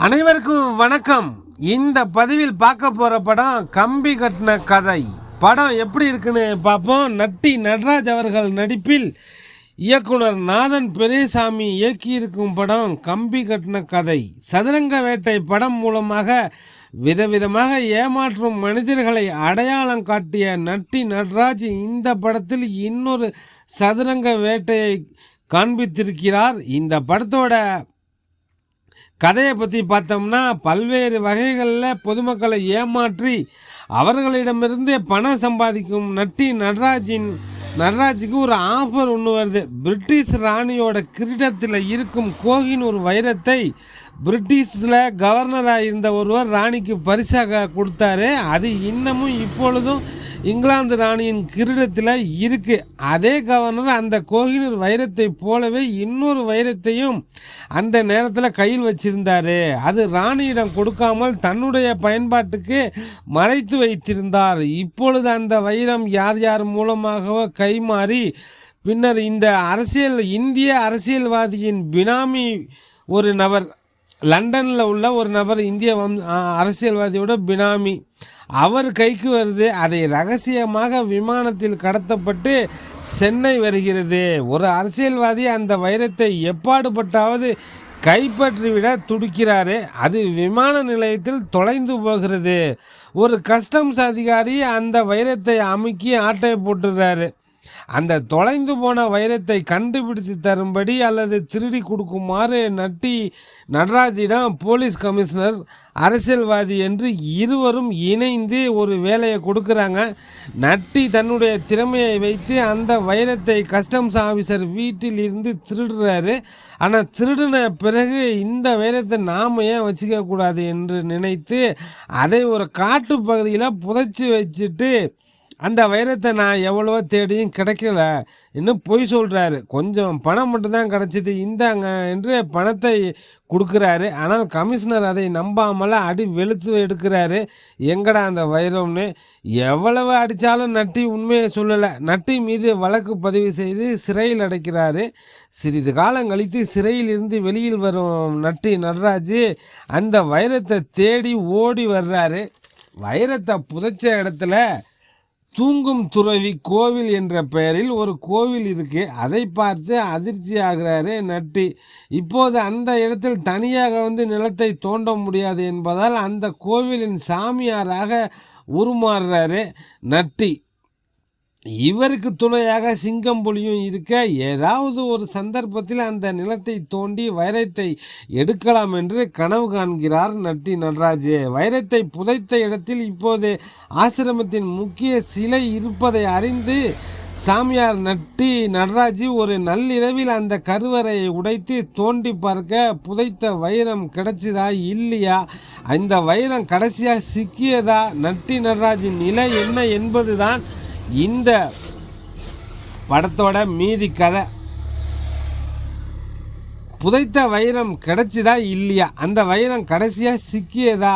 அனைவருக்கும் வணக்கம். இந்த பதிவில் பார்க்க போகிற படம் கம்பி கட்டின கதை. படம் எப்படி இருக்குன்னு பார்ப்போம். நட்டி நடராஜ் அவர்கள் நடிப்பில் இயக்குனர் நாதன் பெரியசாமி இயக்கியிருக்கும் படம் கம்பி கட்டின கதை. சதுரங்க வேட்டை படம் மூலமாக விதவிதமாக ஏமாற்றும் மனிதர்களை அடையாளம் காட்டிய நட்டி நடராஜ் இந்த படத்தில் இன்னொரு சதுரங்க வேட்டையை காண்பித்திருக்கிறார். இந்த படத்தோட கதையை பற்றி பார்த்தோம்னா, பல்வேறு வகைகளில் பொதுமக்களை ஏமாற்றி அவர்களிடமிருந்து பணம் சம்பாதிக்கும் நட்டி நடராஜுக்கு ஒரு ஆஃபர் ஒன்று வருது. பிரிட்டிஷ் ராணியோட கிரீடத்தில் இருக்கும் கோஹினூர் வைரத்தை பிரிட்டிஷில் கவர்னராக இருந்த ஒருவர் ராணிக்கு பரிசாக கொடுத்தாரு. அது இன்னமும் இப்பொழுதும் இங்கிலாந்து ராணியின் கிரீடத்தில் இருக்குது. அதே கவர்னர் அந்த கோஹினூர் வைரத்தை போலவே இன்னொரு வைரத்தையும் அந்த நேரத்தில் கையில் வச்சிருந்தார். அது ராணியிடம் கொடுக்காமல் தன்னுடைய பயன்பாட்டுக்கு மறைத்து வைத்திருந்தார். இப்பொழுது அந்த வைரம் யார் யார் மூலமாகவோ கைமாறி பின்னர் இந்த இந்திய அரசியல்வாதியின் பினாமி ஒரு நபர், லண்டனில் உள்ள ஒரு நபர், இந்திய அரசியல்வாதியோட பினாமி, அவர் கைக்கு வருது. அதை ரகசியமாக விமானத்தில் கடத்தப்பட்டு சென்னை வருகிறது. ஒரு அரசியல்வாதி அந்த வைரத்தை எப்பாடுபட்டாவது கைப்பற்றிவிட துடிக்கிறாரு. அது விமான நிலையத்தில் தொலைந்து போகிறது. ஒரு கஸ்டம்ஸ் அதிகாரி அந்த வைரத்தை அமுக்கி ஆட்டை போட்டுறாரு. அந்த தொலைந்து போன வைரத்தை கண்டுபிடித்து தரும்படி அல்லது திருடி கொடுக்குமாறு நட்டி நடராஜிடம் போலீஸ் கமிஷனர், அரசியல்வாதி என்று இருவரும் இணைந்து ஒரு வேலையை கொடுக்குறாங்க. நட்டி தன்னுடைய திறமையை வைத்து அந்த வைரத்தை கஸ்டம்ஸ் ஆஃபீஸர் வீட்டில் இருந்து திருடுறாரு. ஆனால் திருடின பிறகு இந்த வைரத்தை நாம் ஏன் வச்சுக்கக்கூடாது என்று நினைத்து அதை ஒரு காட்டு பகுதியில் புதைச்சி வச்சுட்டு அந்த வைரத்தை நான் எவ்வளவோ தேடியும் கிடைக்கல இன்னும் பொய் சொல்கிறாரு. கொஞ்சம் பணம் மட்டும்தான் கிடச்சிது, இந்தாங்க என்று பணத்தை கொடுக்குறாரு. ஆனால் கமிஷனர் அதை நம்பாமல் அடி வெளுத்து எடுக்கிறாரு. எங்கடா அந்த வைரம்னு. எவ்வளவு அடித்தாலும் நட்டி உண்மையை சொல்லலை. நட்டி மீது வழக்கு பதிவு செய்து சிறையில் அடைக்கிறாரு. சிறிது காலம் கழித்து சிறையில் இருந்து வெளியில் வரும் நட்டி நடராஜ் அந்த வைரத்தை தேடி ஓடி வர்றாரு. வைரத்தை புதைச்ச இடத்துல தூங்கும் துறவி கோவில் என்ற பெயரில் ஒரு கோவில் இருக்குது. அதை பார்த்து அதிர்ச்சி ஆகிறாரு நட்டி. இப்போது அந்த இடத்தில் தனியாக நிலத்தை தோண்ட முடியாது என்பதால் அந்த கோவிலின் சாமியாராக உருமாறுறாரு நட்டி. இவருக்கு துணையாக சிங்கம் புலியும் இருக்க ஏதாவது ஒரு சந்தர்ப்பத்தில் அந்த நிலத்தை தோண்டி வைரத்தை எடுக்கலாம் என்று கனவு காண்கிறார் நட்டி நடராஜ். வைரத்தை புதைத்த இடத்தில் இப்போது ஆசிரமத்தின் முக்கிய சிலை இருப்பதை அறிந்து சாமியார் நட்டி நடராஜ் ஒரு நள்ளிரவில் அந்த கருவறையை உடைத்து தோண்டி பார்க்க புதைத்த வைரம் கிடைச்சதா இல்லையா, அந்த வைரம் கடைசியாக சிக்கியதா, நட்டி நடராஜின் நிலை என்ன என்பதுதான் இந்த படத்தோட மீதி கதை. புதைத்த வைரம் கிடைச்சதா இல்லையா, அந்த வைரம் கடைசியாக சிக்கியதா,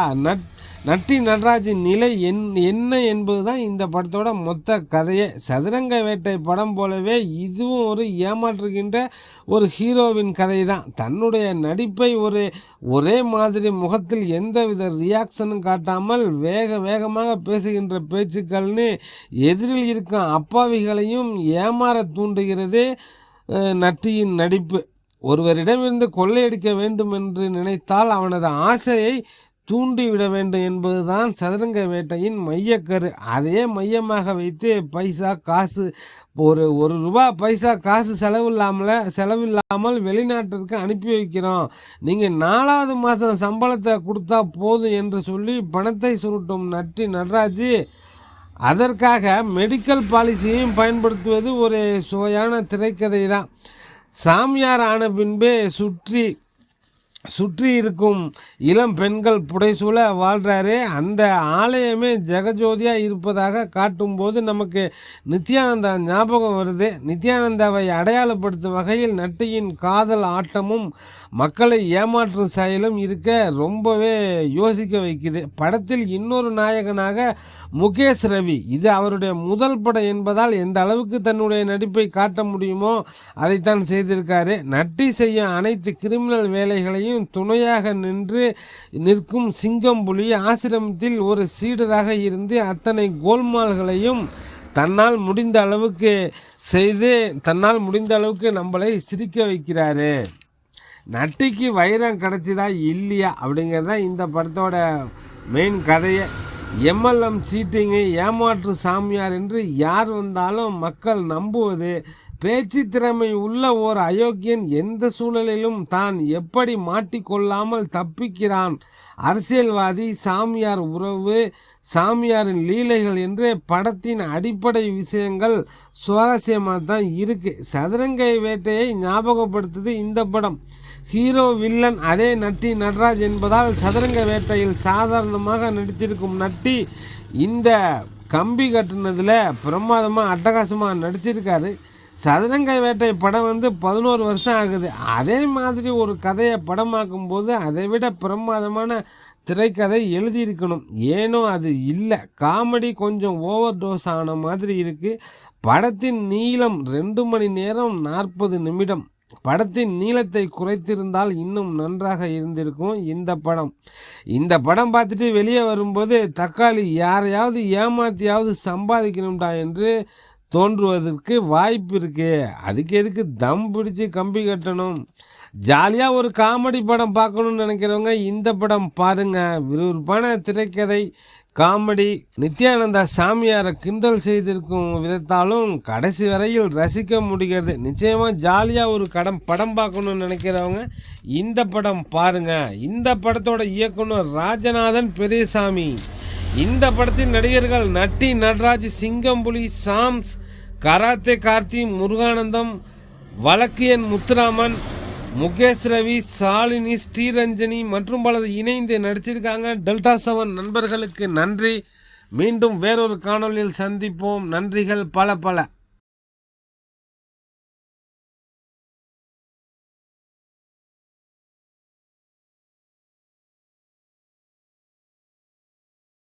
நட்டி நடராஜின் நிலை என்ன என்பது தான் இந்த படத்தோட மொத்த கதையே. சதுரங்க வேட்டை படம் போலவே இதுவும் ஒரு ஏமாற்றுகின்ற ஒரு ஹீரோவின் கதை தான். தன்னுடைய நடிப்பை ஒரே மாதிரி முகத்தில் எந்தவித ரியாக்ஷனும் காட்டாமல் வேகமாக பேசுகின்ற பேச்சுக்கள்னு எதிரில் இருக்கும் அப்பாவிகளையும் ஏமாற தூண்டுகிறது நட்டியின் நடிப்பு. ஒருவரிடமிருந்து கொள்ளையடிக்க வேண்டும் என்று நினைத்தால் அவனது ஆசையை தூண்டிவிட வேண்டும் என்பதுதான் சதுரங்க வேட்டையின் மையக்கரு. அதையே மையமாக வைத்து பைசா காசு ஒரு ரூபா பைசா காசு செலவில்லாமல் வெளிநாட்டிற்கு அனுப்பி வைக்கிறோம், நீங்கள் 4வது மாதம் சம்பளத்தை கொடுத்தா போதும் என்று சொல்லி பணத்தை சுருட்டும் நட்டி நடராஜ் அதற்காக மெடிக்கல் பாலிசியையும் பயன்படுத்துவது ஒரு சுவையான திரைக்கதை தான். சாமியார் ஆன பின்பே சுற்றி இருக்கும் இளம் பெண்கள் புடைசூழ வாழ்கிறாரு. அந்த ஆலயமே ஜெகஜோதியாக இருப்பதாக காட்டும்போது நமக்கு நித்யானந்தா ஞாபகம் வருது. நித்யானந்தாவை அடையாளப்படுத்தும் வகையில் நட்டியின் காதல் ஆட்டமும் மக்களை ஏமாற்றும் செயலும் இருக்க ரொம்பவே யோசிக்க வைக்குது. படத்தில் இன்னொரு நாயகனாக முகேஷ் ரவி. இது அவருடைய முதல் படம் என்பதால் எந்த அளவுக்கு தன்னுடைய நடிப்பை காட்ட முடியுமோ அதைத்தான் செய்திருக்காரு. நட்டி செய்யும் அனைத்து கிரிமினல் வேலைகளையும் வீரர்களையும் துணையாக நிற்கும் சிங்கம்புலி ஆசிரமத்தில் ஒரு சீடராக இருந்து அத்தனை கோல்மால்களையும் தன்னால் முடிந்த அளவுக்கு நம்மளை சிரிக்க வைக்கிறாரு. நட்டிக்கு வைரம் கிடச்சிதா இல்லையா அப்படிங்கிறது தான் இந்த படத்தோட மெயின் கதையை. எம்எல்எம் சீட்டிங்கு, ஏமாற்று சாமியார் என்று யார் வந்தாலும் மக்கள் நம்புவது. பேச்சு திறமை உள்ள ஓர் அயோக்கியன் எந்த சூழலிலும் தான் எப்படி மாட்டிக்கொள்ளாமல் தப்பிக்கிறான். அரசியல்வாதி, சாமியார் உறவு, சாமியாரின் லீலைகள் என்று படத்தின் அடிப்படை விஷயங்கள் சுவாரஸ்யமாக தான் இருக்குது. சதுரங்கை வேட்டையை ஞாபகப்படுத்துது இந்த படம். ஹீரோ வில்லன் அதே நட்டி நடராஜ் என்பதால் சதுரங்க வேட்டையில் சாதாரணமாக நடிச்சிருக்கும் நட்டி இந்த கம்பி கட்டுனதில் பிரமாதமாக அட்டகாசமாக நடிச்சிருக்காரு. சதுரங்க வேட்டை படம் 11 வருஷம் ஆகுது. அதே மாதிரி ஒரு கதையை படமாக்கும் போது அதை விட பிரமாதமான திரைக்கதை எழுதியிருக்கணும். ஏனோ அது இல்லை. காமெடி கொஞ்சம் ஓவர் டோஸ் ஆன மாதிரி இருக்குது. படத்தின் நீளம் 2 மணி நேரம் 40 நிமிடம். படத்தின் நீளத்தை குறைத்திருந்தால் இன்னும் நன்றாக இருந்திருக்கும் இந்த படம் பார்த்துட்டு வெளியே வரும்போது தக்காளி யாரையாவது ஏமாத்தியாவது சம்பாதிக்கணும்டா என்று தோன்றுவதற்கு வாய்ப்பு இருக்குது. அதுக்கு எதுக்கு தம் பிடிச்சி கம்பி கட்டணும்? ஜாலியாக ஒரு காமெடி படம் பார்க்கணுன்னு நினைக்கிறவங்க இந்த படம் பாருங்கள். விறுவிறுப்பான திரைக்கதை, காமெடி, நித்யானந்தா சாமியாரை கிண்டல் செய்திருக்கும் விதத்தாலும் கடைசி வரையில் ரசிக்க முடிகிறது. நிச்சயமாக ஜாலியாக ஒரு படம் பார்க்கணுன்னு நினைக்கிறவங்க இந்த படம் பாருங்கள். இந்த படத்தோட இயக்குனர் ராஜநாதன் பெரியசாமி. இந்த படத்தின் நடிகர்கள் நட்டி நடராஜ், சிங்கம்புலி, சாம்ஸ், கராத்தே கார்த்தி, முருகானந்தம், வழக்கியன் முத்துராமன், முகேஷ் ரவி, சாலினி, ஸ்ரீரஞ்சனி மற்றும் பலர் இணைந்து நடிச்சிருக்காங்க. டெல்டா 7 நண்பர்களுக்கு நன்றி. மீண்டும் வேறொரு காணொலியில் சந்திப்போம். நன்றிகள் பல.